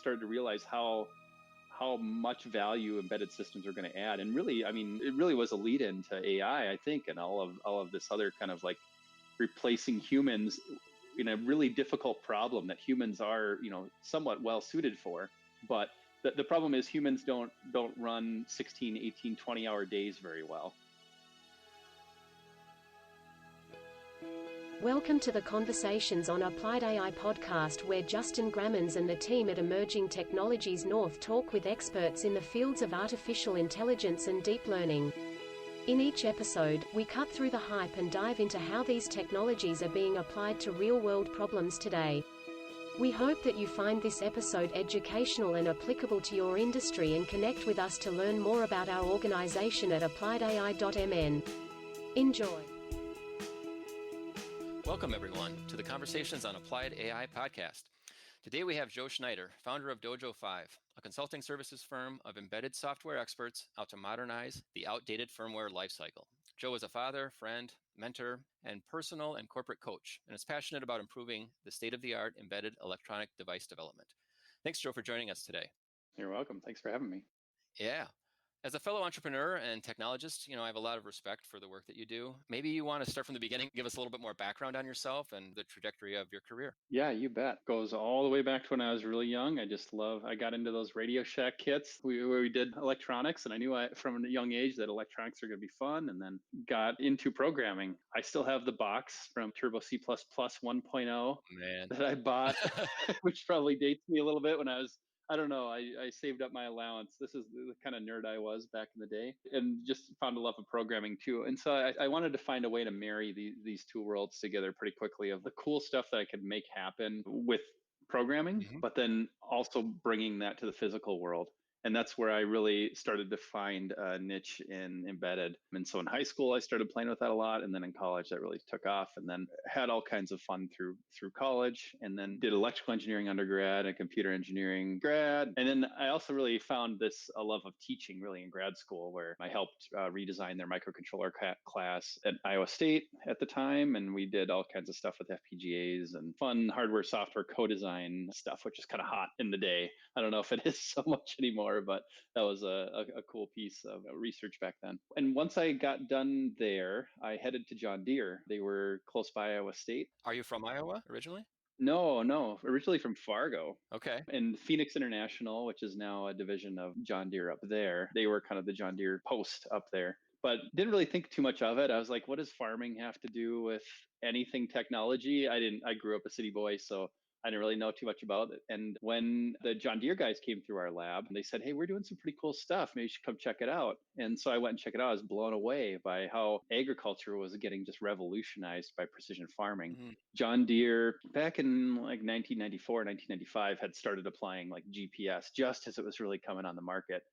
started to realize how much value embedded systems are going to add. And really, I mean, it really was a lead into AI, I think, and all of this other kind of like replacing humans in a really difficult problem that humans are, somewhat well suited for. But the problem is humans don't run 16, 18, 20-hour days very well. Welcome to the Conversations on Applied AI podcast, where Justin Grammens and the team at Emerging Technologies North talk with experts in the fields of artificial intelligence and deep learning. In each episode, we cut through the hype and dive into how these technologies are being applied to real-world problems today. We hope that you find this episode educational and applicable to your industry and connect with us to learn more about our organization at appliedai.mn. Enjoy. Welcome, everyone, to the Conversations on Applied AI podcast. Today we have Joe Schneider, founder of Dojo 5, a consulting services firm of embedded software experts out to modernize the outdated firmware lifecycle. Joe is a father, friend, mentor, and personal and corporate coach, and is passionate about improving the state-of-the-art embedded electronic device development. Thanks, Joe, for joining us today. You're welcome. Thanks for having me. Yeah. As a fellow entrepreneur and technologist, I have a lot of respect for the work that you do. Maybe you want to start from the beginning, give us a little bit more background on yourself and the trajectory of your career. Yeah, you bet. Goes all the way back to when I was really young. I got into those Radio Shack kits where we did electronics, and I knew from a young age that electronics are going to be fun, and then got into programming. I still have the box from Turbo C++ 1.0 that I bought, which probably dates me a little bit when I don't know. I saved up my allowance. This is the kind of nerd I was back in the day, and just found a love of programming too. And so I wanted to find a way to marry these two worlds together pretty quickly, of the cool stuff that I could make happen with programming, but then also bringing that to the physical world. And that's where I really started to find a niche in embedded. And so in high school, I started playing with that a lot. And then in college, that really took off, and then had all kinds of fun through college, and then did electrical engineering undergrad and computer engineering grad. And then I also really found a love of teaching really in grad school, where I helped redesign their microcontroller class at Iowa State at the time. And we did all kinds of stuff with FPGAs and fun hardware, software, co-design stuff, which is kind of hot in the day. I don't know if it is so much anymore, but that was a cool piece of research back then. And once I got done there, I headed to John Deere. They were close by Iowa State. Are you from Iowa originally? No, originally from Fargo. Okay. And Phoenix International, which is now a division of John Deere up there. They were kind of the John Deere post up there, but didn't really think too much of it. I was like, what does farming have to do with anything technology? I grew up a city boy, so I didn't really know too much about it. And when the John Deere guys came through our lab, they said, hey, we're doing some pretty cool stuff. Maybe you should come check it out. And so I went and checked it out. I was blown away by how agriculture was getting just revolutionized by precision farming. John Deere, back in like 1994, 1995, had started applying like GPS just as it was really coming on the market,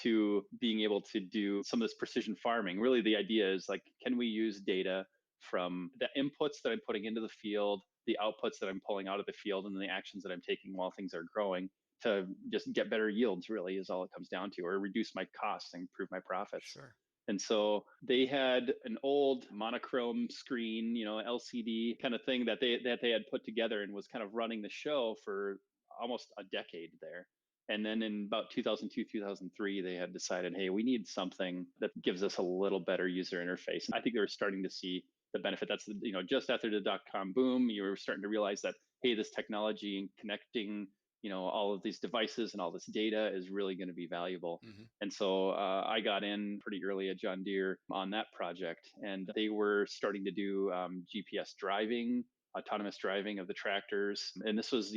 to being able to do some of this precision farming. Really, the idea is like, can we use data from the inputs that I'm putting into the field, the outputs that I'm pulling out of the field, and then the actions that I'm taking while things are growing, to just get better yields, really, is all it comes down to, or reduce my costs and improve my profits. Sure. And so they had an old monochrome screen, LCD kind of thing that they had put together, and was kind of running the show for almost a decade there. And then in about 2002, 2003, they had decided, hey, we need something that gives us a little better user interface. I think they were starting to see the benefit. That's, just after the dot-com boom, you were starting to realize that, hey, this technology and connecting, all of these devices and all this data is really going to be valuable. And so I got in pretty early at John Deere on that project, and they were starting to do GPS driving, autonomous driving of the tractors. And this was,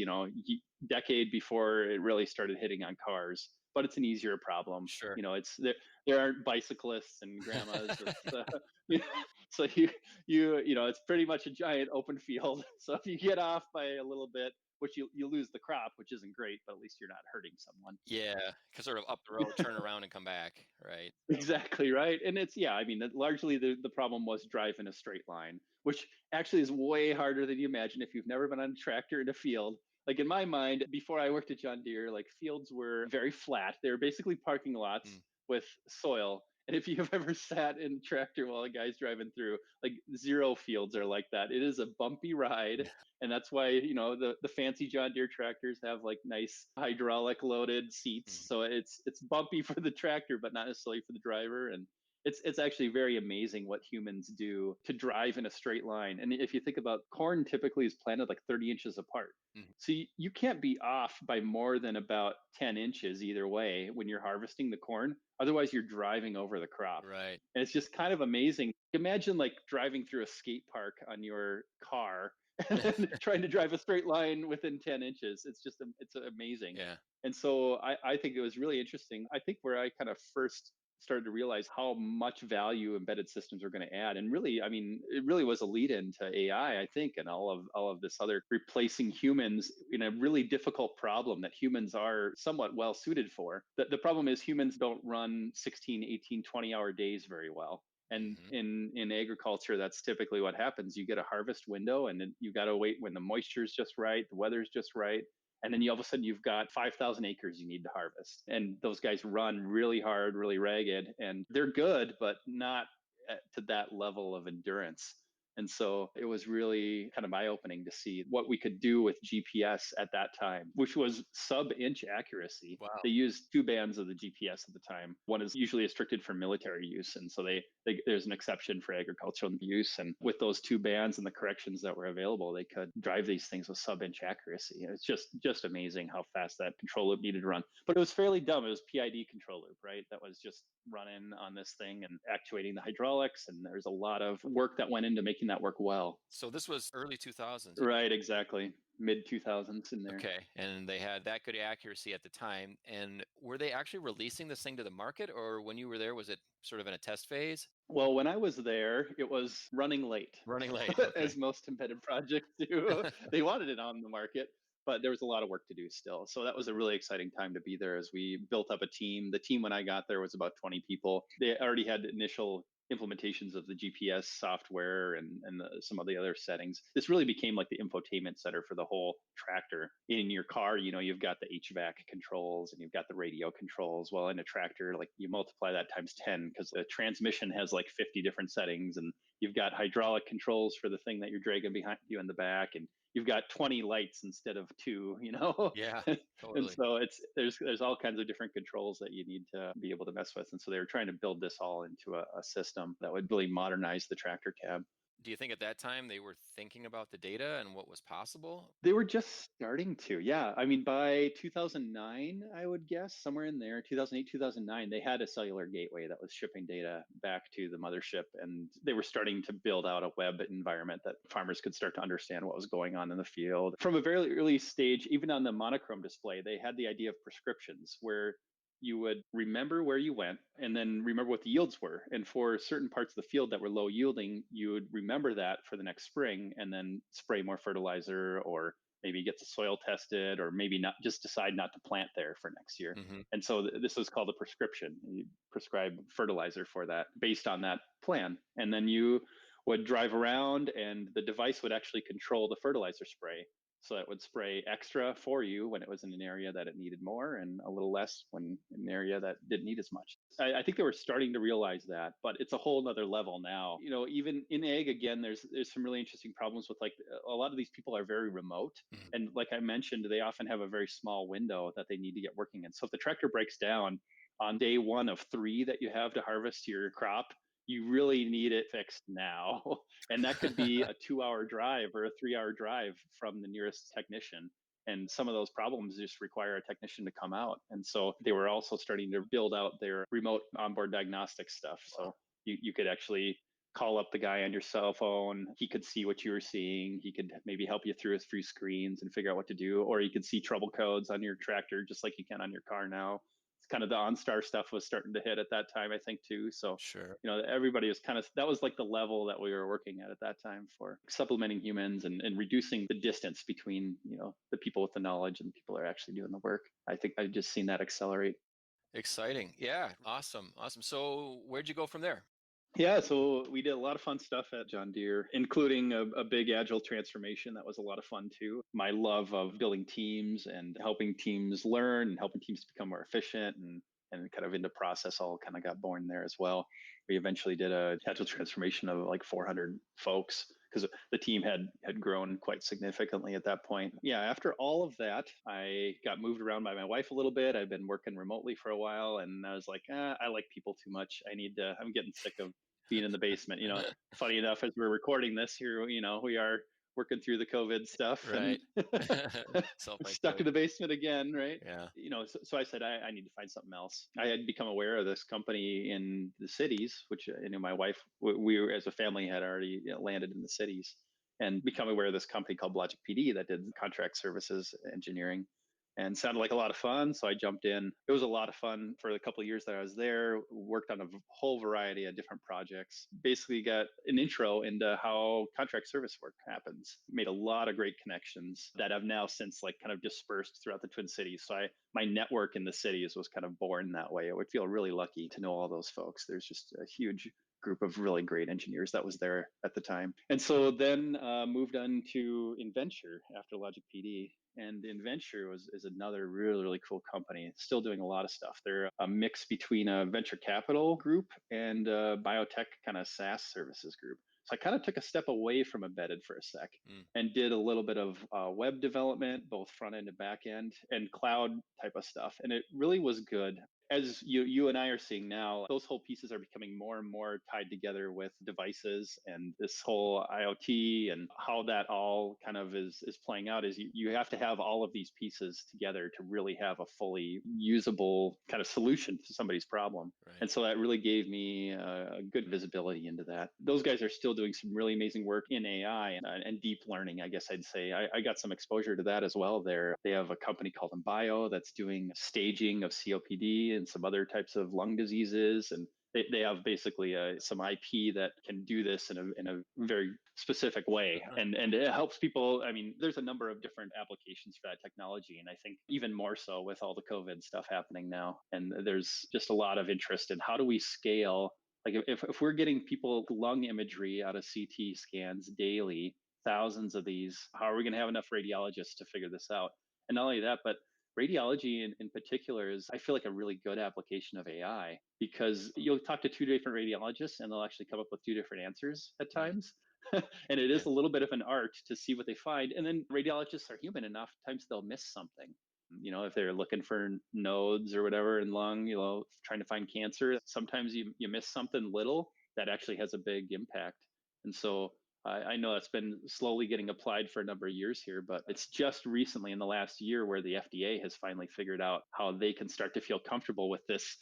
decade before it really started hitting on cars. But it's an easier problem. Sure. It's there aren't bicyclists and grandmas. So it's pretty much a giant open field. So if you get off by a little bit, which you lose the crop, which isn't great, but at least you're not hurting someone. Yeah, because sort of up the road, turn around and come back, right? Exactly, right. And it's, largely the problem was drive in a straight line, which actually is way harder than you imagine if you've never been on a tractor in a field. Like in my mind, before I worked at John Deere, like fields were very flat. They were basically parking lots with soil. And if you've ever sat in a tractor while a guy's driving through, like zero fields are like that. It is a bumpy ride. And that's why, the fancy John Deere tractors have like nice hydraulic loaded seats. Mhm. So it's bumpy for the tractor, but not necessarily for the driver. And it's actually very amazing what humans do to drive in a straight line. And if you think about corn, typically is planted like 30 inches apart. Mhm. So you can't be off by more than about 10 inches either way when you're harvesting the corn. Otherwise, you're driving over the crop. Right. And it's just kind of amazing. Imagine like driving through a skate park on your car and trying to drive a straight line within 10 inches. It's amazing. Yeah. And so I think it was really interesting. I think where I kind of first started to realize how much value embedded systems are going to add. And really, I mean, it really was a lead into AI, I think, and all of this other replacing humans in a really difficult problem that humans are somewhat well suited for. The problem is humans don't run 16, 18, 20-hour days very well. And Mhm. in agriculture, that's typically what happens. You get a harvest window, and then you got to wait when the moisture's just right, the weather's just right, and then all of a sudden you've got 5,000 acres you need to harvest. And those guys run really hard, really ragged, and they're good, but not to that level of endurance. And so it was really kind of eye opening to see what we could do with GPS at that time, which was sub-inch accuracy. Wow. They used two bands of the GPS at the time. One is usually restricted for military use. And so there's an exception for agricultural use. And with those two bands and the corrections that were available, they could drive these things with sub-inch accuracy. And it's just amazing how fast that control loop needed to run. But it was fairly dumb. It was PID control loop, right? That was just running on this thing and actuating the hydraulics. And there's a lot of work that went into making that work well. So this was early 2000s. Right, exactly. Mid 2000s in there. Okay. And they had that good accuracy at the time. And were they actually releasing this thing to the market, or when you were there, was it sort of in a test phase? Well, when I was there, it was running late, Running late. Okay. as most embedded projects do. They wanted it on the market, but there was a lot of work to do still. So that was a really exciting time to be there as we built up a team. The team when I got there was about 20 people. They already had initial implementations of the GPS software and some of the other settings. This really became like the infotainment center for the whole tractor. In your car, you've got the HVAC controls and you've got the radio controls. Well, in a tractor, like you multiply that times 10 because the transmission has like 50 different settings, and you've got hydraulic controls for the thing that you're dragging behind you in the back, and you've got 20 lights instead of two. Yeah, And totally. so there's all kinds of different controls that you need to be able to mess with. And so they were trying to build this all into a system that would really modernize the tractor cab. Do you think at that time they were thinking about the data and what was possible? They were just starting to. Yeah. I mean, by 2009, I would guess somewhere in there, 2008, 2009, they had a cellular gateway that was shipping data back to the mothership. And they were starting to build out a web environment that farmers could start to understand what was going on in the field. From a very early stage, even on the monochrome display, they had the idea of prescriptions where you would remember where you went and then remember what the yields were. And for certain parts of the field that were low yielding, you would remember that for the next spring and then spray more fertilizer, or maybe get the soil tested, or maybe not, just decide not to plant there for next year. Hmm. And so this was called a prescription. You prescribe fertilizer for that based on that plan. And then you would drive around and the device would actually control the fertilizer spray. So it would spray extra for you when it was in an area that it needed more, and a little less when in an area that didn't need as much. I think they were starting to realize that, but it's a whole nother level now. Even in ag, again, there's some really interesting problems with, like, a lot of these people are very remote. Hmm. And like I mentioned, they often have a very small window that they need to get working in. So if the tractor breaks down on day 1 of 3 that you have to harvest your crop, you really need it fixed now. And that could be a 2-hour drive or a 3-hour drive from the nearest technician. And some of those problems just require a technician to come out. And so they were also starting to build out their remote onboard diagnostic stuff. So you could actually call up the guy on your cell phone. He could see what you were seeing. He could maybe help you through a few screens and figure out what to do. Or you could see trouble codes on your tractor, just like you can on your car now. It's kind of the OnStar stuff was starting to hit at that time, I think, too. So Sure. everybody was that was like the level that we were working at that time for supplementing humans and reducing the distance between, the people with the knowledge and the people that are actually doing the work. I think I've just seen that accelerate. Exciting. Yeah. Awesome. Awesome. So where'd you go from there? Yeah, so we did a lot of fun stuff at John Deere, including a big agile transformation that was a lot of fun too. My love of building teams and helping teams learn and helping teams become more efficient and and kind of into process all kind of got born there as well. We eventually did a agile transformation of like 400 folks because the team had grown quite significantly at that point. Yeah, after all of that, I got moved around by my wife a little bit. I've been working remotely for a while, and I was like, I like people too much. I'm getting sick of being in the basement. Funny enough, as we're recording this here, we are working through the COVID stuff and Right. stuck in Self-isolate. the basement again, right? Yeah. So I said I need to find something else. I had become aware of this company in the cities, which my wife, we as a family had already landed in the cities, and become aware of this company called Logic PD that did contract services engineering, and sounded like a lot of fun. So I jumped in. It was a lot of fun for the couple of years that I was there. Worked on a whole variety of different projects. Basically got an intro into how contract service work happens. Made a lot of great connections that have now since like kind of dispersed throughout the Twin Cities. So my network in the cities was kind of born that way. I would feel really lucky to know all those folks. There's just a huge group of really great engineers that was there at the time. And so then moved on to Inventure after Logic PD. And Inventure is another really, really cool company. Still doing a lot of stuff. They're a mix between a venture capital group and a biotech kind of SaaS services group. So I kind of took a step away from embedded for a sec and did a little bit of web development, both front end and back end, and cloud type of stuff. And it really was good. As you and I are seeing now, those whole pieces are becoming more and more tied together with devices and this whole IoT, and how that all kind of is playing out is you have to have all of these pieces together to really have a fully usable kind of solution to somebody's problem. Right. And so that really gave me a good visibility into that. Those guys are still doing some really amazing work in AI and deep learning, I guess I'd say. I got some exposure to that as well there. They have a company called Embio that's doing staging of COPD and some other types of lung diseases. And they have basically some IP that can do this in a very specific way. And it helps people. I mean, there's a number of different applications for that technology. And I think even more so with all the COVID stuff happening now. And there's just a lot of interest in how do we scale. Like if we're getting people lung imagery out of CT scans daily, thousands of these, how are we going to have enough radiologists to figure this out? And not only that, but radiology in particular is, I feel like, a really good application of AI, because you'll talk to two different radiologists and they'll actually come up with two different answers at times. And it is a little bit of an art to see what they find. And then radiologists are human enough, times they'll miss something. If they're looking for nodes or whatever in lung, trying to find cancer, sometimes you miss something little that actually has a big impact. And so I know that's been slowly getting applied for a number of years here, but it's just recently in the last year where the FDA has finally figured out how they can start to feel comfortable with this.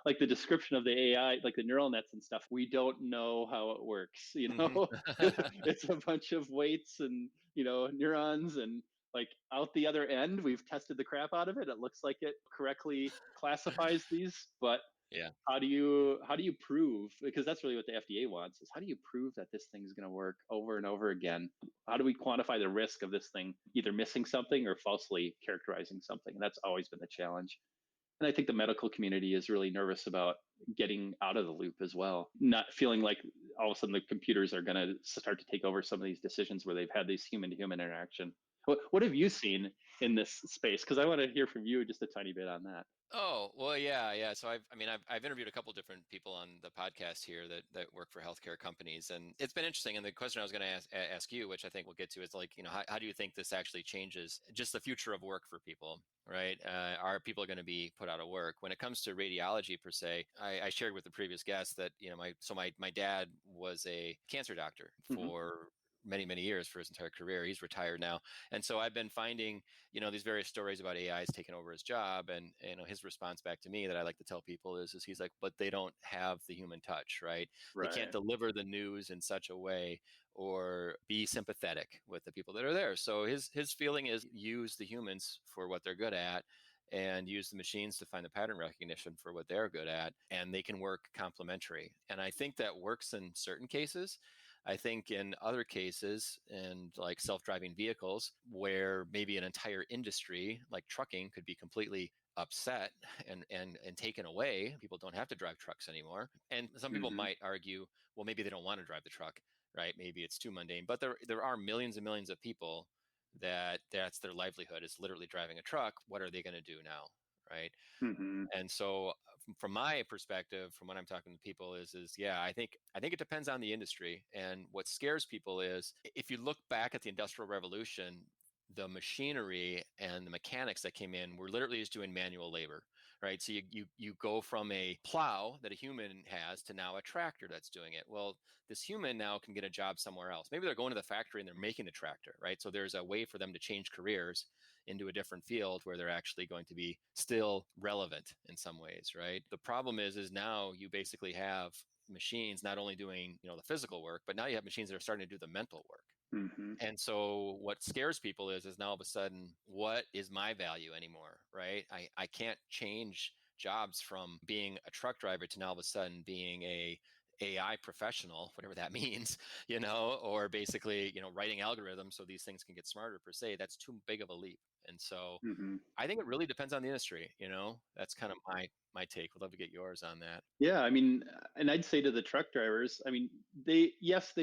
Like the description of the AI, like the neural nets and stuff, we don't know how it works. It's a bunch of weights and, neurons, and like out the other end, we've tested the crap out of it. It looks like it correctly classifies these, but Yeah. how do you prove, because that's really what the FDA wants, is how do you prove that this thing is going to work over and over again? How do we quantify the risk of this thing either missing something or falsely characterizing something? And that's always been the challenge. And I think the medical community is really nervous about getting out of the loop as well, not feeling like all of a sudden the computers are going to start to take over some of these decisions where they've had this human to human interaction. What have you seen in this space? Because I want to hear from you just a tiny bit on that. Oh, well, yeah. So I've interviewed a couple different people on the podcast here that work for healthcare companies, and it's been interesting. And the question I was going to ask you, which I think we'll get to, is like, how do you think this actually changes just the future of work for people, right? Are people going to be put out of work? When it comes to radiology per se, I shared with the previous guest that, my dad was a cancer doctor for many, many years, for his entire career. He's retired now. And so I've been finding, these various stories about AIs taking over his job. And, his response back to me that I like to tell people is he's like, but they don't have the human touch, right? They can't deliver the news in such a way or be sympathetic with the people that are there. So his feeling is use the humans for what they're good at, and use the machines to find the pattern recognition for what they're good at, and they can work complementary. And I think that works in certain cases. I think in other cases, and like self-driving vehicles, where maybe an entire industry like trucking could be completely upset and taken away. People don't have to drive trucks anymore. And some people might argue, well, maybe they don't want to drive the truck, right? Maybe it's too mundane. But there are millions and millions of people that's their livelihood, is literally driving a truck. What are they going to do now? right? Hmm. And so from my perspective, from when I'm talking to people is yeah, I think it depends on the industry. And what scares people is if you look back at the Industrial Revolution, the machinery and the mechanics that came in were literally just doing manual labor, right? So you go from a plow that a human has to now a tractor that's doing it. Well, this human now can get a job somewhere else. Maybe they're going to the factory and they're making the tractor, right? So there's a way for them to change careers into a different field where they're actually going to be still relevant in some ways, right? The problem is now you basically have machines not only doing, the physical work, but now you have machines that are starting to do the mental work. Hmm. And so what scares people is now all of a sudden, what is my value anymore, right? I can't change jobs from being a truck driver to now all of a sudden being a AI professional, whatever that means, or basically, writing algorithms so these things can get smarter per se. That's too big of a leap. And so Hmm. I think it really depends on the industry, That's kind of my take. Would love to get yours on that. Yeah, I mean, and I'd say to the truck drivers, I mean, they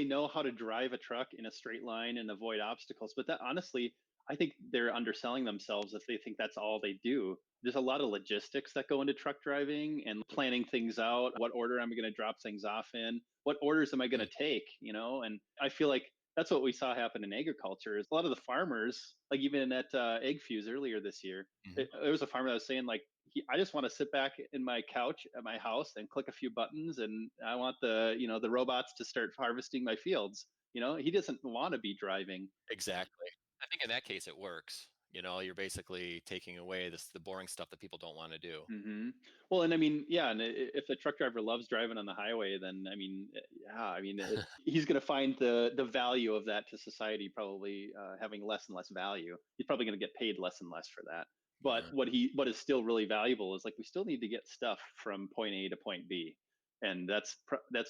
know how to drive a truck in a straight line and avoid obstacles, but that honestly, I think they're underselling themselves if they think that's all they do. There's a lot of logistics that go into truck driving and planning things out. What order am I going to drop things off in? What orders am I going to Mm, take? And I feel like that's what we saw happen in agriculture is a lot of the farmers, like even at Egg Fuse earlier this year, mhm. there was a farmer that was saying like, I just want to sit back in my couch at my house and click a few buttons, and I want the robots to start harvesting my fields. He doesn't want to be driving. Exactly. I think in that case it works. You're basically taking away the boring stuff that people don't want to do. Hmm. Well, and I mean, yeah, and if the truck driver loves driving on the highway, then I mean, yeah, I mean, he's going to find the value of that to society probably having less and less value. He's probably going to get paid less and less for that. But Yeah. what is still really valuable is like we still need to get stuff from point A to point B, and that's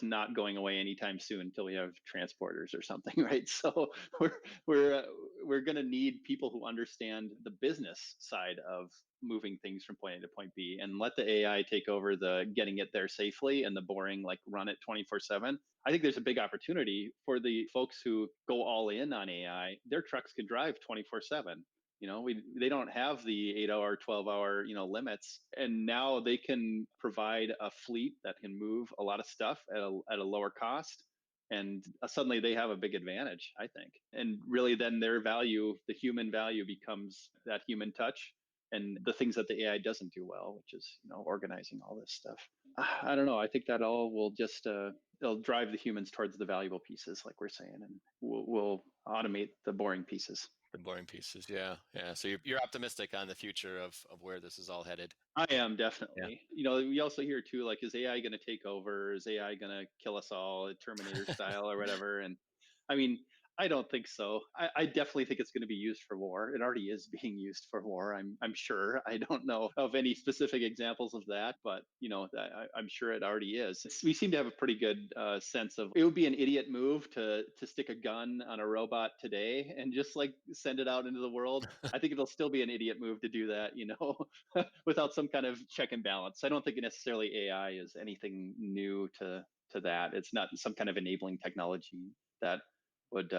not going away anytime soon until we have transporters or something, right? So we're we're uh, we're going to need people who understand the business side of moving things from point A to point B and let the AI take over the getting it there safely and the boring, like run it 24/7. I think there's a big opportunity for the folks who go all in on AI. Their trucks can drive 24/7. They don't have the 8 hour, 12 hour, limits. And now they can provide a fleet that can move a lot of stuff at a lower cost. And suddenly they have a big advantage, I think. And really, then their value, the human value, becomes that human touch and the things that the AI doesn't do well, which is organizing all this stuff. I don't know. I think that all will just it'll drive the humans towards the valuable pieces, like we're saying, and we'll automate the boring pieces. The boring pieces. Yeah. Yeah. So you're optimistic on the future of where this is all headed. I am Yeah. definitely. We also hear too, like, is AI going to take over? Is AI going to kill us all, Terminator style or whatever? And I mean, I don't think so. I definitely think it's going to be used for war. It already is being used for war. I'm sure. I don't know of any specific examples of that, but I'm sure it already is. We seem to have a pretty good sense of it would be an idiot move to stick a gun on a robot today and just like send it out into the world. I think it'll still be an idiot move to do that, without some kind of check and balance. I don't think necessarily AI is anything new to that. It's not some kind of enabling technology that would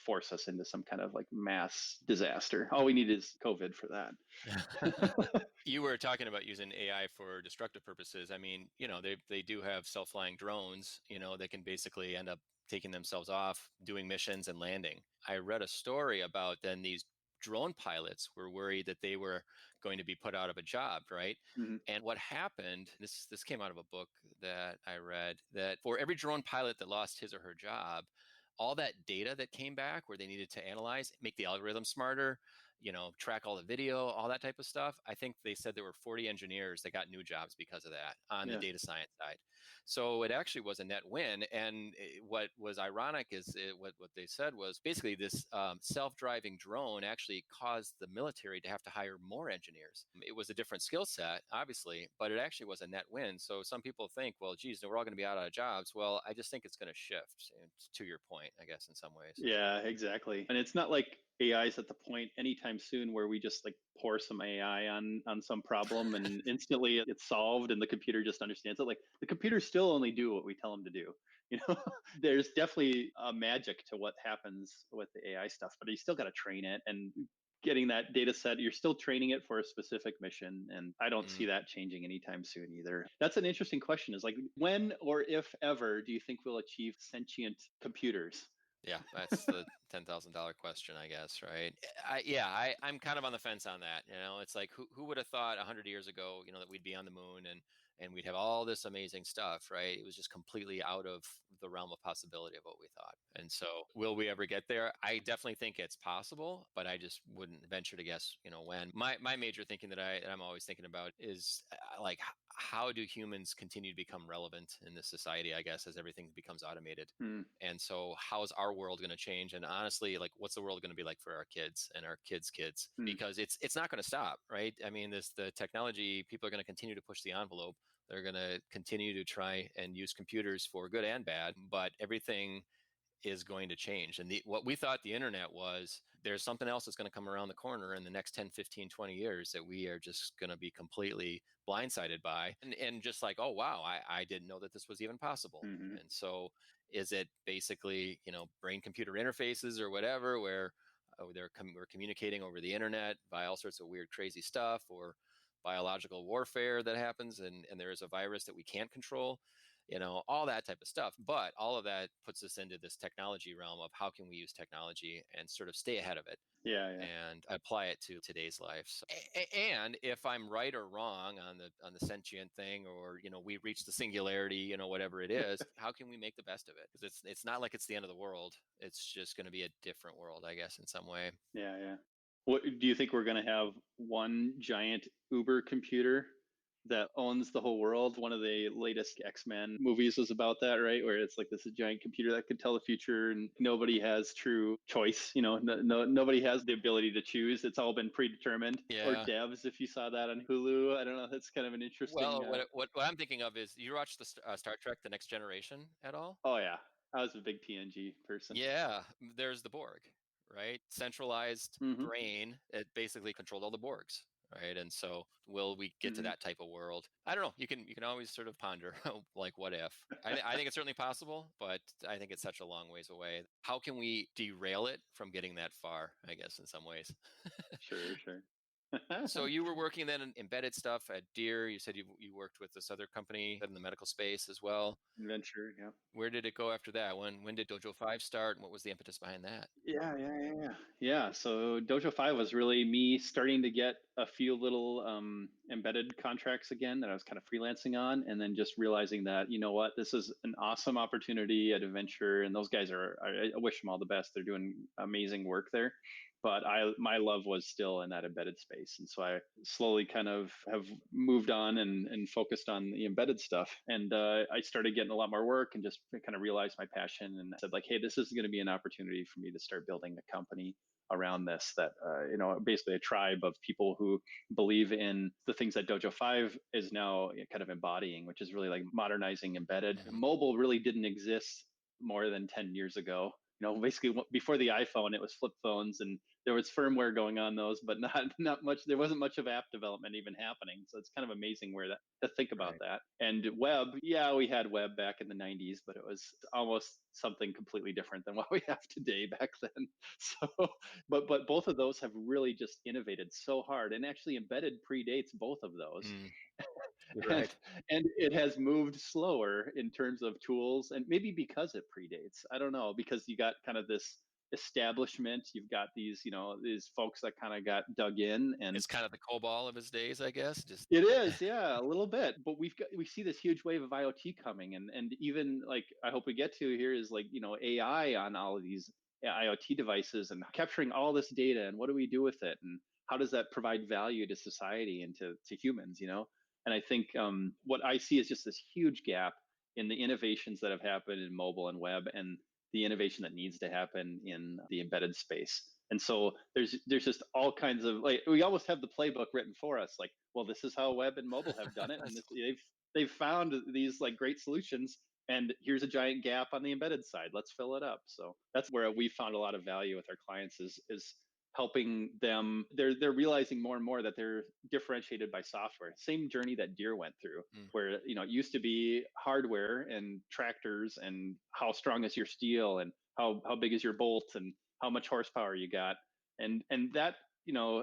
force us into some kind of like mass disaster. All we need is COVID for that. You were talking about using AI for destructive purposes. I mean, they do have self-flying drones, that can basically end up taking themselves off, doing missions and landing. I read a story about then these drone pilots were worried that they were going to be put out of a job, right? Mhm. And what happened, this came out of a book that I read, that for every drone pilot that lost his or her job, all that data that came back where they needed to analyze, make the algorithm smarter, track all the video, all that type of stuff. I think they said there were 40 engineers that got new jobs because of that on the Yeah. data science side. So it actually was a net win. And what was ironic is what they said was basically this self-driving drone actually caused the military to have to hire more engineers. It was a different skill set, obviously, but it actually was a net win. So some people think, well, geez, we're all going to be out of jobs. Well, I just think it's going to shift, to your point, I guess, in some ways. Yeah, exactly. And it's not like AI is at the point anytime soon where we just like pour some AI on some problem and instantly it's solved and the computer just understands it. Like the computers still only do what we tell them to do. You know, there's definitely a magic to what happens with the AI stuff, but you still got to train it and getting that data set. You're still training it for a specific mission. And I don't see Mm. that changing anytime soon either. That's an interesting question, is like, when or if ever do you think we'll achieve sentient computers? Yeah, that's the $10,000 question, I guess, right? I'm kind of on the fence on that. It's like who would have thought 100 years ago, that we'd be on the moon and we'd have all this amazing stuff, right? It was just completely out of the realm of possibility of what we thought. And so, will we ever get there? I definitely think it's possible, but I just wouldn't venture to guess, when. My major thinking that I'm always thinking about is like, how do humans continue to become relevant in this society, I guess, as everything becomes automated? Hmm. And so, how's our world going to change? And honestly, like, what's the world going to be like for our kids and our kids' kids? Hmm. Because it's not going to stop, right? I mean, the technology, people are going to continue to push the envelope. They're going to continue to try and use computers for good and bad, but everything is going to change. And what we thought the internet was, there's something else that's going to come around the corner in the next 10, 15, 20 years that we are just going to be completely blindsided by. And just like, oh, wow, I didn't know that this was even possible. Hmm. And so, is it basically, brain computer interfaces or whatever, where we're communicating over the internet by all sorts of weird, crazy stuff, or biological warfare that happens, and there is a virus that we can't control, all that type of stuff. But all of that puts us into this technology realm of how can we use technology and sort of stay ahead of it Yeah, yeah. and apply it to today's life. So, and if I'm right or wrong on the sentient thing, or we reach the singularity, whatever it is, how can we make the best of it? Because it's not like it's the end of the world. It's just going to be a different world, I guess, in some way. Yeah, yeah. What do you think, we're going to have one giant Uber computer that owns the whole world? One of the latest X-Men movies was about that, right? Where it's like this giant computer that could tell the future, and nobody has true choice. Nobody has the ability to choose. It's all been predetermined. Or Yeah. Devs, if you saw that on Hulu. I don't know. That's kind of an interesting. Well, what I'm thinking of is, you watch the Star Trek: The Next Generation at all? Oh yeah, I was a big TNG person. Yeah, there's the Borg, right? Centralized Hmm. brain that basically controlled all the Borgs, right? And so, will we get to Hmm. that type of world? I don't know. You can always sort of ponder, like, what if? I think it's certainly possible, but I think it's such a long ways away. How can we derail it from getting that far, I guess, in some ways? Sure, sure. So, you were working then in embedded stuff at Deere. You said you worked with this other company in the medical space as well. Adventure, yeah. Where did it go after that? When did Dojo 5 start, and what was the impetus behind that? Yeah. So Dojo 5 was really me starting to get a few little embedded contracts again that I was kind of freelancing on, and then just realizing that, you know what, this is an awesome opportunity at Adventure, and those guys I wish them all the best. They're doing amazing work there. But my love was still in that embedded space. And so I slowly kind of have moved on and focused on the embedded stuff. And I started getting a lot more work and just kind of realized my passion, and said, like, hey, this is going to be an opportunity for me to start building a company around this, that basically a tribe of people who believe in the things that Dojo 5 is now kind of embodying, which is really like modernizing embedded. Mhm. Mobile really didn't exist more than 10 years ago. Basically before the iPhone, it was flip phones, and there was firmware going on those, but not much. There wasn't much of app development even happening. So it's kind of amazing to think about Right. that. And web, yeah, we had web back in the 90s, but it was almost something completely different than what we have today back then. So, but both of those have really just innovated so hard, and actually embedded predates both of those. Mm, you're and, right. and it has moved slower in terms of tools, and maybe because it predates, I don't know, because you got kind of this establishment, you've got these folks that kind of got dug in. And It's kind of the COBOL of his days, I guess. Just it is, yeah, a little bit. But we see this huge wave of IoT coming, and even, like, I hope we get to here is, like, AI on all of these IoT devices, and capturing all this data, and what do we do with it, and how does that provide value to society and to humans, And I think what I see is just this huge gap in the innovations that have happened in mobile and web, and the innovation that needs to happen in the embedded space. And so there's just all kinds of, like, we almost have the playbook written for us. Like, well, this is how web and mobile have done it, and they've found these, like, great solutions. And here's a giant gap on the embedded side. Let's fill it up. So that's where we found a lot of value with our clients, is helping them. They're realizing more and more that they're differentiated by software. Same journey that Deere went through, mm, where it used to be hardware and tractors, and how strong is your steel, and how big is your bolt, and how much horsepower you got, and that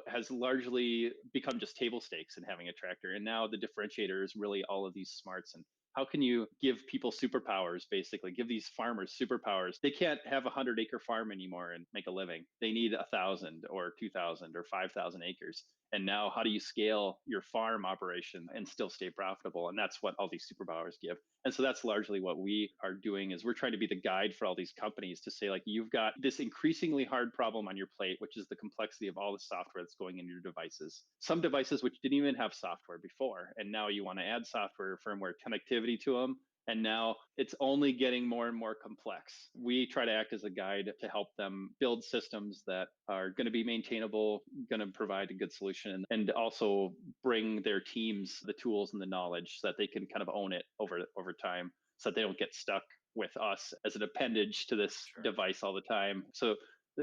has largely become just table stakes in having a tractor. And now the differentiator is really all of these smarts. And how can you give people superpowers, basically give these farmers superpowers? They can't have 100-acre farm anymore and make a living. They need 1,000 or 2,000 or 5,000 acres. And now how do you scale your farm operation and still stay profitable? And that's what all these superpowers give. And so that's largely what we are doing is we're trying to be the guide for all these companies to say, like, you've got this increasingly hard problem on your plate, which is the complexity of all the software that's going into your devices. Some devices which didn't even have software before, and now you want to add software, firmware, connectivity to them. And now it's only getting more and more complex. We try to act as a guide to help them build systems that are going to be maintainable, going to provide a good solution, and also bring their teams the tools and the knowledge so that they can kind of own it over time so that they don't get stuck with us as an appendage to this Sure. device all the time. So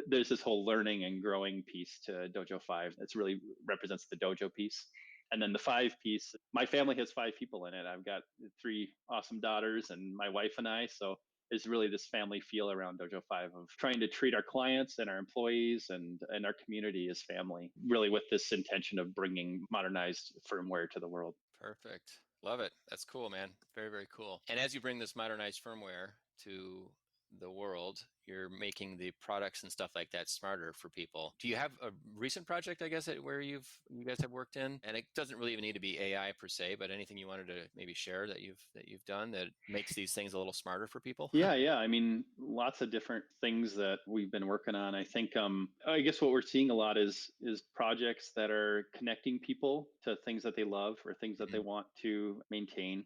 there's this whole learning and growing piece to Dojo 5. It's really represents the Dojo piece. And then the 5 piece, my family has 5 people in it. I've got 3 awesome daughters and my wife and I. So there's really this family feel around Dojo 5 of trying to treat our clients and our employees and our community as family, really with this intention of bringing modernized firmware to the world. Perfect. Love it. That's cool, man. Very, very cool. And as you bring this modernized firmware to the world, you're making the products and stuff like that smarter for people. Do you have a recent project, I guess, where you guys have worked in? And it doesn't really even need to be AI per se, but anything you wanted to maybe share that you've done that makes these things a little smarter for people? Yeah. I mean, lots of different things that we've been working on. I think, I guess what we're seeing a lot is projects that are connecting people to things that they love or things that they want to maintain.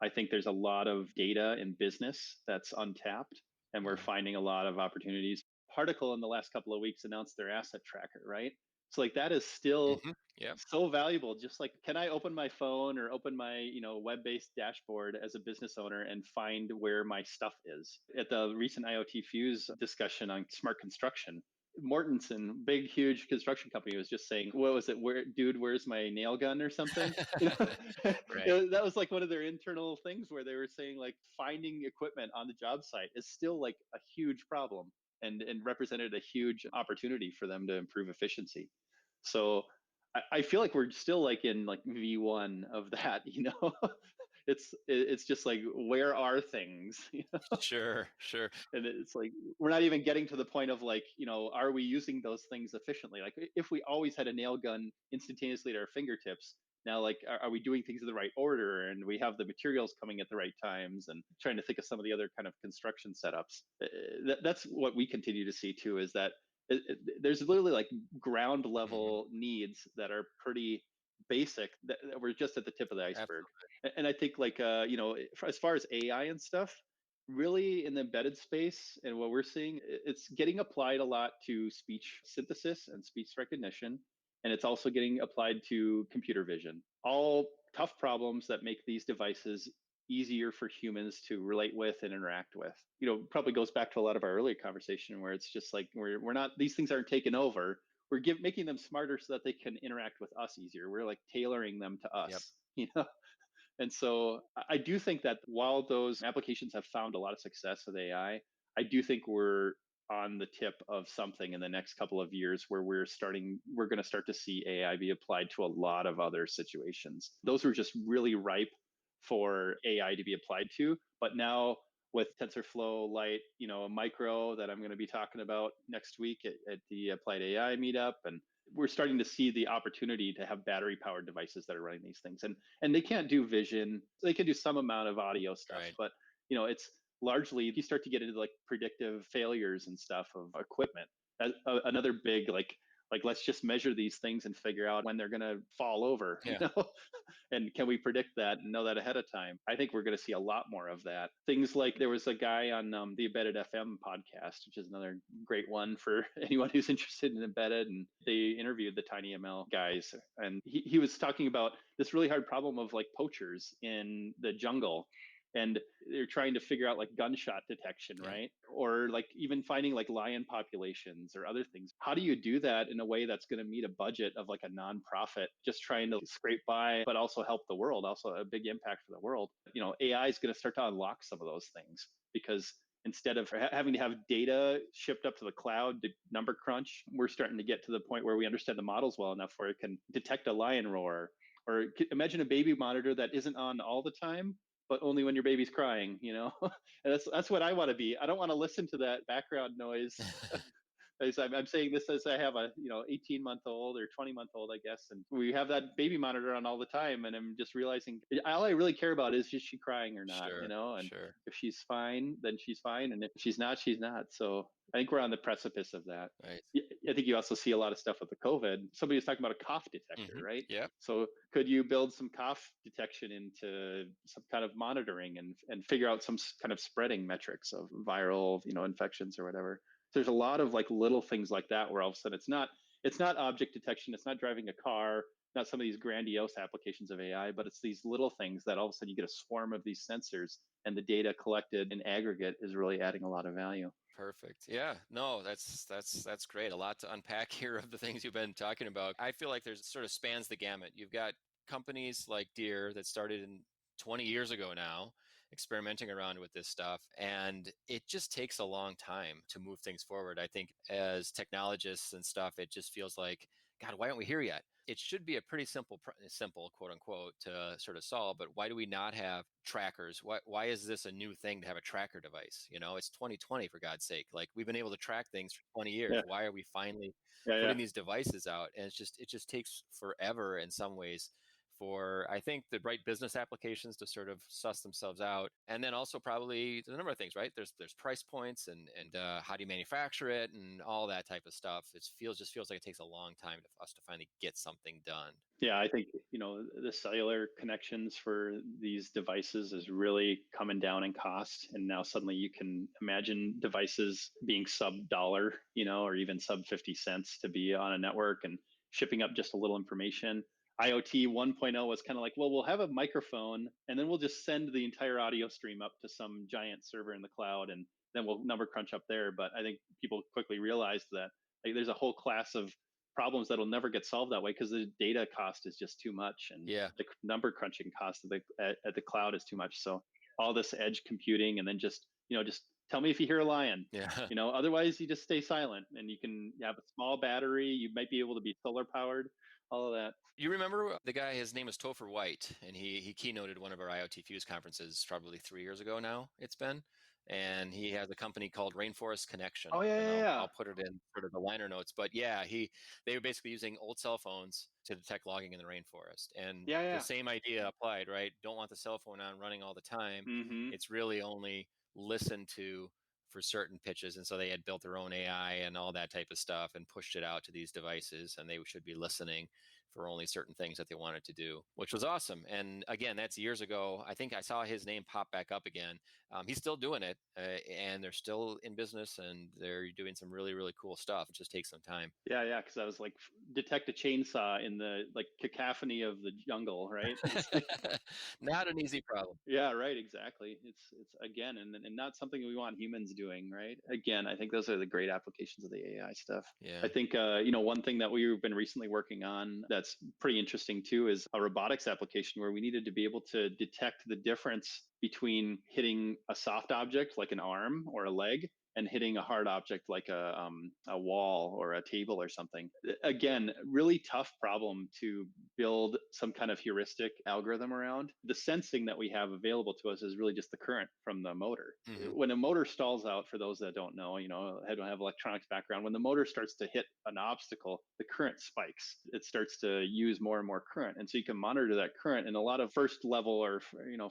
I think there's a lot of data in business that's untapped, and we're finding a lot of opportunities. Particle in the last couple of weeks announced their asset tracker, right? So like that is still Yeah. so valuable. Just like, can I open my phone or open my web-based dashboard as a business owner and find where my stuff is? At the recent IoT Fuse discussion on smart construction, Mortensen, big huge construction company, was just saying, what was it, where's my nail gun or something? Right. That was like one of their internal things where they were saying, like, finding equipment on the job site is still like a huge problem, and represented a huge opportunity for them to improve efficiency. So I feel like we're still like in like V1 of that, it's just like, where are things? Sure. And it's like, we're not even getting to the point of like, are we using those things efficiently? Like, if we always had a nail gun instantaneously at our fingertips, now, like, are we doing things in the right order, and we have the materials coming at the right times, and trying to think of some of the other kind of construction setups? That's what we continue to see too, is that there's literally like ground level needs that are pretty basic, that we're just at the tip of the iceberg. Absolutely. And I think, like, as far as AI and stuff, really in the embedded space, and what we're seeing, it's getting applied a lot to speech synthesis and speech recognition, and it's also getting applied to computer vision. All tough problems that make these devices easier for humans to relate with and interact with. Probably goes back to a lot of our earlier conversation, where it's just like, we're not, these things aren't taken over. We're making them smarter so that they can interact with us easier. We're like tailoring them to Yep. us, And so I do think that while those applications have found a lot of success with AI, I do think we're on the tip of something in the next couple of years where we're going to start to see AI be applied to a lot of other situations. Those were just really ripe for AI to be applied to. But now with TensorFlow Lite, Micro, that I'm going to be talking about next week at the Applied AI meetup, and we're starting to see the opportunity to have battery powered devices that are running these things. And they can't do vision. They can do some amount of audio stuff, Right. but it's largely, if you start to get into like predictive failures and stuff of equipment, another big, like, let's just measure these things and figure out when they're going to fall over, Yeah. and can we predict that and know that ahead of time? I think we're going to see a lot more of that. Things like, there was a guy on the Embedded FM podcast, which is another great one for anyone who's interested in embedded, and they interviewed the TinyML guys, and he was talking about this really hard problem of like poachers in the jungle, and they're trying to figure out like gunshot detection, Yeah. right? Or like even finding like lion populations or other things. How do you do that in a way that's going to meet a budget of like a nonprofit just trying to scrape by, but also help the world, also a big impact for the world? AI is going to start to unlock some of those things, because instead of having to have data shipped up to the cloud to number crunch, we're starting to get to the point where we understand the models well enough where it can detect a lion roar. Or imagine a baby monitor that isn't on all the time, but only when your baby's crying, and that's what I want to be. I don't want to listen to that background noise. I'm saying this as I have a 18-month-old or 20-month-old, I guess, and we have that baby monitor on all the time, and I'm just realizing all I really care about is she crying or not, Sure, and sure. if she's fine, then she's fine, and if she's not, she's not. So I think we're on the precipice of that. Right. I think you also see a lot of stuff with the COVID. Somebody was talking about a cough detector, right? Yeah. So could you build some cough detection into some kind of monitoring and figure out some kind of spreading metrics of viral, infections or whatever? There's a lot of like little things like that where all of a sudden it's not object detection, it's not driving a car, not some of these grandiose applications of AI, but it's these little things that all of a sudden you get a swarm of these sensors and the data collected in aggregate is really adding a lot of value. Perfect. Yeah. No, that's great. A lot to unpack here of the things you've been talking about. I feel like there's sort of spans the gamut. You've got companies like Deere that started in 20 years ago now, experimenting around with this stuff. And it just takes a long time to move things forward. I think as technologists and stuff, it just feels like, God, why aren't we here yet? It should be a pretty simple quote unquote to sort of solve, but why do we not have trackers? Why is this a new thing to have a tracker device? It's 2020 for God's sake. Like we've been able to track things for 20 years. Yeah, Why are we finally yeah, yeah. putting these devices out? And it just takes forever in some ways for, I think, the right business applications to sort of suss themselves out. And then also probably a number of things, right? There's price points and how do you manufacture it and all that type of stuff. It just feels like it takes a long time for us to finally get something done. Yeah, I think, the cellular connections for these devices is really coming down in cost. And now suddenly you can imagine devices being sub dollar, or even sub 50 cents to be on a network and shipping up just a little information. IoT 1.0 was kind of like, well, we'll have a microphone and then we'll just send the entire audio stream up to some giant server in the cloud and then we'll number crunch up there. But I think people quickly realized that like, there's a whole class of problems that'll never get solved that way because the data cost is just too much and Yeah. the number crunching cost of at the cloud is too much. So all this edge computing and then just tell me if you hear a lion. Yeah. Otherwise you just stay silent and you have a small battery. You might be able to be solar powered. All of that. You remember the guy, his name is Topher White, and he keynoted one of our IoT Fuse conferences probably 3 years ago now, it's been. And he has a company called Rainforest Connection. Oh yeah, And yeah, I'll yeah. put it in sort of the liner notes. But yeah, they were basically using old cell phones to detect logging in the rainforest. And Yeah, the yeah. same idea applied, right? Don't want the cell phone on running all the time. Mm-hmm. It's really only listened to for certain pitches. And so they had built their own AI and all that type of stuff and pushed it out to these devices. And they should be listening for only certain things that they wanted to do, which was awesome. And again, that's years ago. I think I saw his name pop back up again. He's still doing it, and they're still in business, and they're doing some really, really cool stuff. It just takes some time. Yeah, yeah. Because I was like, detect a chainsaw in the like cacophony of the jungle, right? It's like, Not an easy problem. yeah, right, exactly. It's again, and not something we want humans doing, right? Again, I think those are the great applications of the AI stuff. Yeah. I think one thing that we've been recently working on that's pretty interesting too is a robotics application where we needed to be able to detect the difference between hitting a soft object like an arm or a leg and hitting a hard object like a wall or a table or something. Again, really tough problem to build some kind of heuristic algorithm around. The sensing that we have available to us is really just the current from the motor. Mm-hmm. When a motor stalls out, for those that don't know, I don't have electronics background. When the motor starts to hit an obstacle, the current spikes. It starts to use more and more current. And so you can monitor that current. And a lot of first level or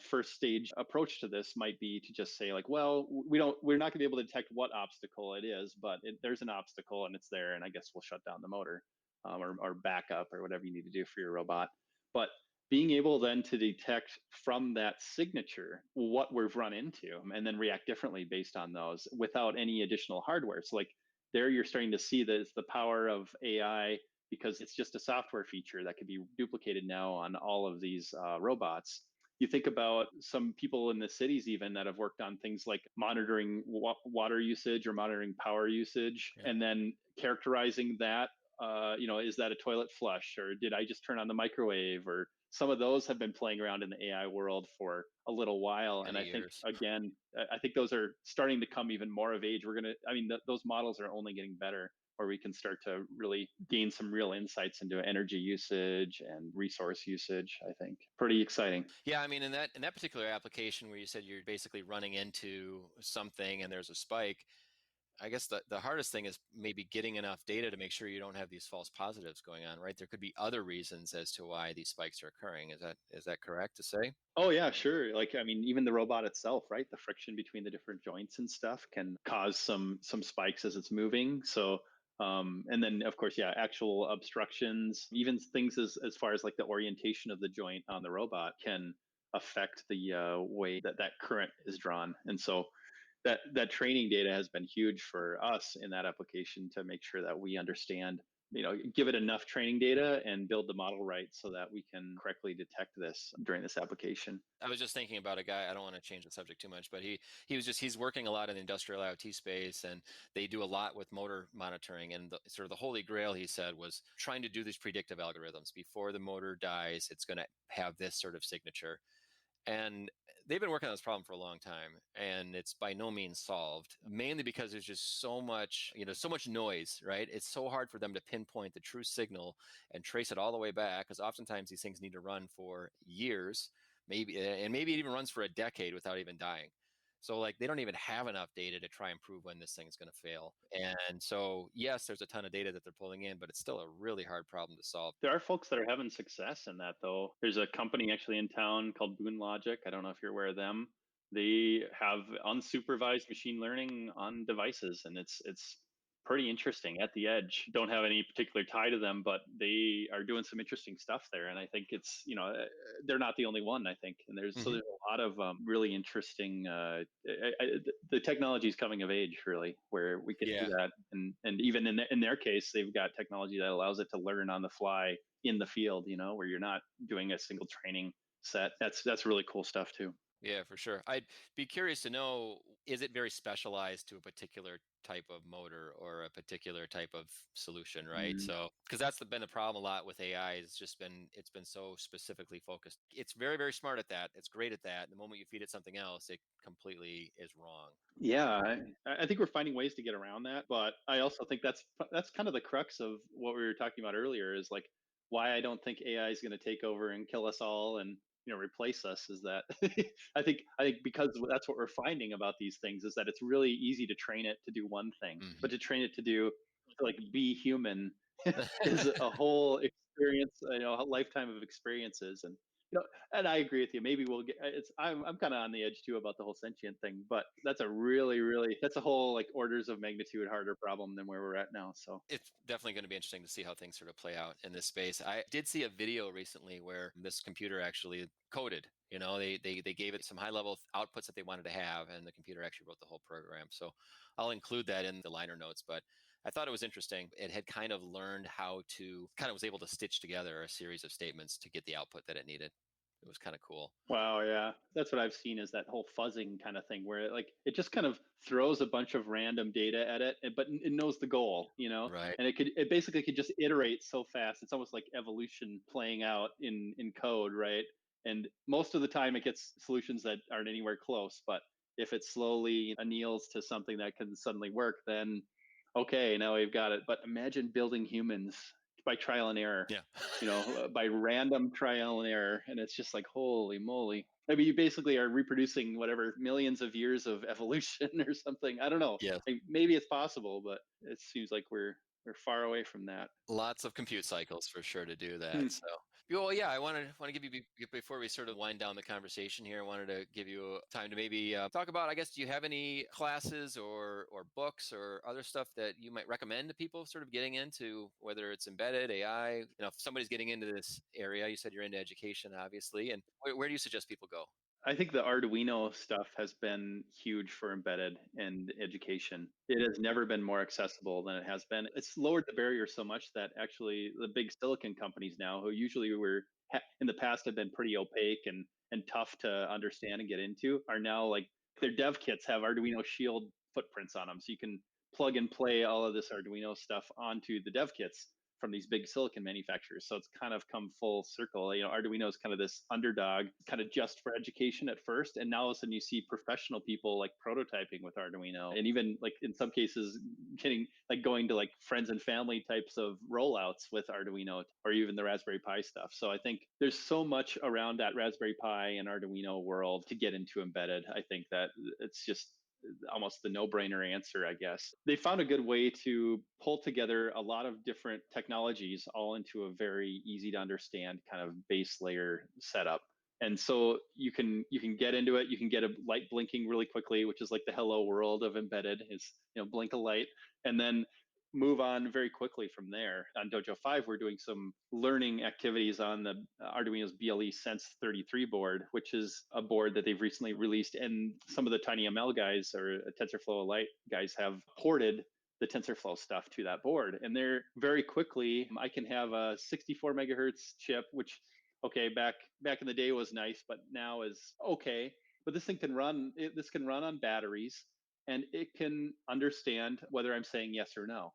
first stage approach to this might be to just say like, well, we're not going to be able to detect what obstacle it is, but there's an obstacle and it's there, and I guess we'll shut down the motor or back up or whatever you need to do for your robot. But being able then to detect from that signature what we've run into and then react differently based on those without any additional hardware. So like there you're starting to see that it's the power of AI because it's just a software feature that could be duplicated now on all of these robots. You think about some people in the cities even that have worked on things like monitoring water usage or monitoring power usage Yeah. and then characterizing that is that a toilet flush, or did I just turn on the microwave? Or some of those have been playing around in the AI world for a little while. And Many I think, years. again, I think those are starting to come even more of age. Those models are only getting better, where we can start to really gain some real insights into energy usage and resource usage. I think pretty exciting. Yeah, I mean, in that particular application where you said you're basically running into something and there's a spike, I guess the hardest thing is maybe getting enough data to make sure you don't have these false positives going on, right? There could be other reasons as to why these spikes are occurring. Is that correct to say? Oh yeah, sure. Like, I mean, even the robot itself, right? The friction between the different joints and stuff can cause some spikes as it's moving. So, and then of course, yeah, actual obstructions, even things as far as like the orientation of the joint on the robot can affect the way that that current is drawn. And so that training data has been huge for us in that application to make sure that we understand, give it enough training data and build the model right so that we can correctly detect this during this application. I was just thinking about a guy. I don't want to change the subject too much, but he's working a lot in the industrial IoT space, and they do a lot with motor monitoring. And sort of the holy grail, he said, was trying to do these predictive algorithms. Before the motor dies, it's going to have this sort of signature. And they've been working on this problem for a long time, and it's by no means solved, mainly because there's just so much noise, right? It's so hard for them to pinpoint the true signal and trace it all the way back, because oftentimes these things need to run for years, maybe it even runs for a decade without even dying. So like they don't even have enough data to try and prove when this thing is going to fail. And so yes, there's a ton of data that they're pulling in, but it's still a really hard problem to solve. There are folks that are having success in that, though. There's a company actually in town called Boon Logic. I don't know if you're aware of them. They have unsupervised machine learning on devices, and it's pretty interesting at the edge. Don't have any particular tie to them, but they are doing some interesting stuff there. And I think it's, they're not the only one, I think. And there's a lot of really interesting, the technology is coming of age, really, where we can do Yeah. that. And even in their case, they've got technology that allows it to learn on the fly in the field, where you're not doing a single training set. That's really cool stuff too. Yeah, for sure. I'd be curious to know, is it very specialized to a particular type of motor or a particular type of solution, right? Mm. So, because been the problem a lot with AI, it's been so specifically focused. It's very, very smart at that. It's great at that. The moment you feed it something else, it completely is wrong. Yeah, I think we're finding ways to get around that, but I also think that's kind of the crux of what we were talking about earlier. Is like why I don't think AI is going to take over and kill us all and replace us. Is that I think because that's what we're finding about these things is that it's really easy to train it to do one thing, but Hmm. to train it to like be human is a whole experience, a lifetime of experiences. And I agree with you. Maybe we'll get it's I'm kind of on the edge too about the whole sentient thing, but that's a really that's a whole like orders of magnitude harder problem than where we're at now. So It's definitely going to be interesting to see how things sort of play out in this space. I did see a video recently where this computer actually coded. They gave it some high level outputs that they wanted to have, and the computer actually wrote the whole program. So I'll include that in the liner notes. But I thought it was interesting. It had kind of learned how to kind of was able to stitch together a series of statements to get the output that it needed. It was kind of cool. wow, yeah, that's what I've seen is that whole fuzzing kind of thing where it just kind of throws a bunch of random data at it, but it knows the goal, Right. and it basically could just iterate so fast. It's almost like evolution playing out in code, right? And most of the time it gets solutions that aren't anywhere close, but if it slowly anneals to something that can suddenly work, then okay, now we've got it. But imagine building humans by trial and error, Yeah. by random trial and error. And it's just like, holy moly. I mean, you basically are reproducing whatever millions of years of evolution or something. I don't know. Yes. Like, maybe it's possible, but it seems like we're far away from that. Lots of compute cycles for sure to do that. Hmm. So, well, yeah, I want to give you before we sort of wind down the conversation here. I wanted to give you time to maybe talk about. I guess, do you have any classes or books or other stuff that you might recommend to people sort of getting into, whether it's embedded AI? If somebody's getting into this area, you said you're into education, obviously, and where do you suggest people go? I think the Arduino stuff has been huge for embedded and education. It has never been more accessible than it has been. It's lowered the barrier so much that actually the big silicon companies now, who usually in the past have been pretty opaque and tough to understand and get into, are now like their dev kits have Arduino Shield footprints on them, so you can plug and play all of this Arduino stuff onto the dev kits. from these big silicon manufacturers. So it's kind of come full circle. Arduino is kind of this underdog, kind of just for education at first. And now all of a sudden you see professional people like prototyping with Arduino, and even like in some cases going to like friends and family types of rollouts with Arduino, or even the Raspberry Pi stuff. So I think there's so much around that Raspberry Pi and Arduino world to get into embedded. I think that it's just almost the no-brainer answer, I guess. They found a good way to pull together a lot of different technologies all into a very easy to understand kind of base layer setup. And so you can get into it. You can get a light blinking really quickly, which is like the hello world of embedded, is blink a light, and then move on very quickly from there. On Dojo 5, we're doing some learning activities on the Arduino's BLE Sense 33 board, which is a board that they've recently released. And some of the TinyML guys or TensorFlow Lite guys have ported the TensorFlow stuff to that board. And they're very quickly, I can have a 64 megahertz chip, which, okay, back in the day was nice, but now is okay. But this thing can run, this can run on batteries, and it can understand whether I'm saying yes or no.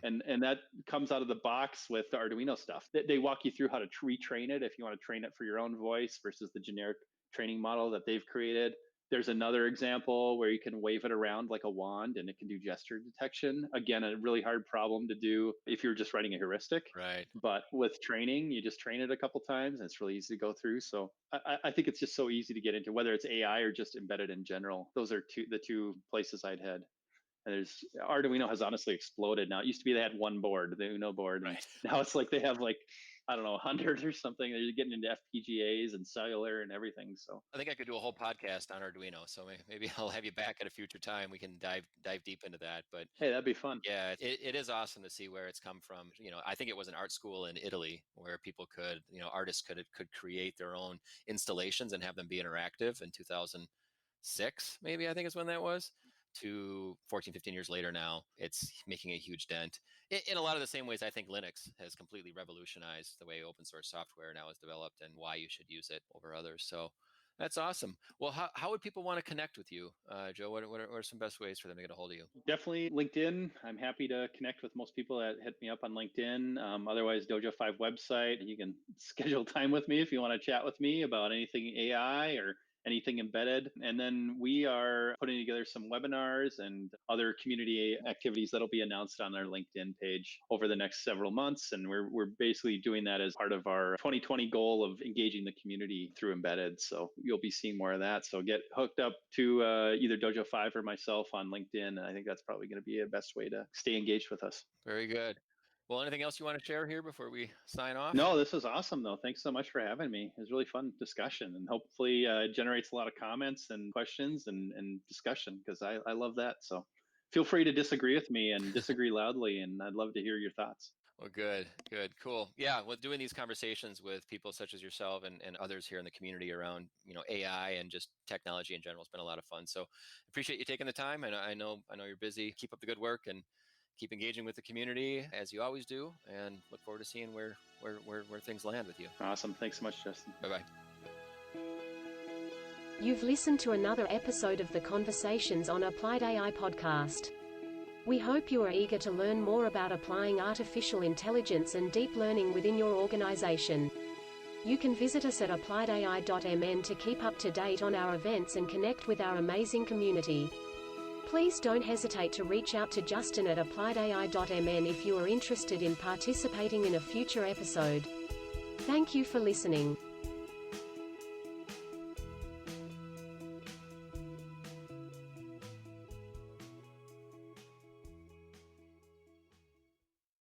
And that comes out of the box with the Arduino stuff. They walk you through how to retrain it if you want to train it for your own voice versus the generic training model that they've created. There's another example where you can wave it around like a wand and it can do gesture detection. Again, a really hard problem to do if you're just writing a heuristic. Right. But with training, you just train it a couple times and it's really easy to go through. So I think it's just so easy to get into, whether it's AI or just embedded in general. Those are the two places I'd head. And Arduino has honestly exploded now. It used to be they had one board, the Uno board, and now it's like they have like, I don't know, 100 or something. They're getting into FPGAs and cellular and everything. So I think I could do a whole podcast on Arduino. So maybe I'll have you back at a future time. We can dive deep into that. But hey, that'd be fun. Yeah, it is awesome to see where it's come from. I think it was an art school in Italy where people could, artists could create their own installations and have them be interactive in 2006, maybe I think is when that was. To 14, 15 years later now, it's making a huge dent. In a lot of the same ways, I think Linux has completely revolutionized the way open source software now is developed and why you should use it over others. So that's awesome. Well, how would people want to connect with you, Joe? What are some best ways for them to get a hold of you? Definitely LinkedIn. I'm happy to connect with most people that hit me up on LinkedIn. Otherwise, Dojo 5 website. You can schedule time with me if you want to chat with me about anything AI or anything embedded. And then we are putting together some webinars and other community activities that'll be announced on our LinkedIn page over the next several months. And we're basically doing that as part of our 2020 goal of engaging the community through embedded. So you'll be seeing more of that. So get hooked up to either Dojo 5 or myself on LinkedIn. And I think that's probably going to be the best way to stay engaged with us. Very good. Well, anything else you want to share here before we sign off? No, this is awesome, though. Thanks so much for having me. It was a really fun discussion, and hopefully generates a lot of comments and questions and discussion, because I love that. So feel free to disagree with me and disagree loudly, and I'd love to hear your thoughts. Well, good, cool. Yeah, well, doing these conversations with people such as yourself and others here in the community around, AI and just technology in general has been a lot of fun. So appreciate you taking the time. And I know you're busy. Keep up the good work and keep engaging with the community as you always do, and look forward to seeing where things land with you. Awesome. Thanks so much, Justin. Bye-bye. You've listened to another episode of the Conversations on Applied AI podcast. We hope you are eager to learn more about applying artificial intelligence and deep learning within your organization. You can visit us at appliedai.mn to keep up to date on our events and connect with our amazing community. Please don't hesitate to reach out to Justin at appliedai.mn if you are interested in participating in a future episode. Thank you for listening.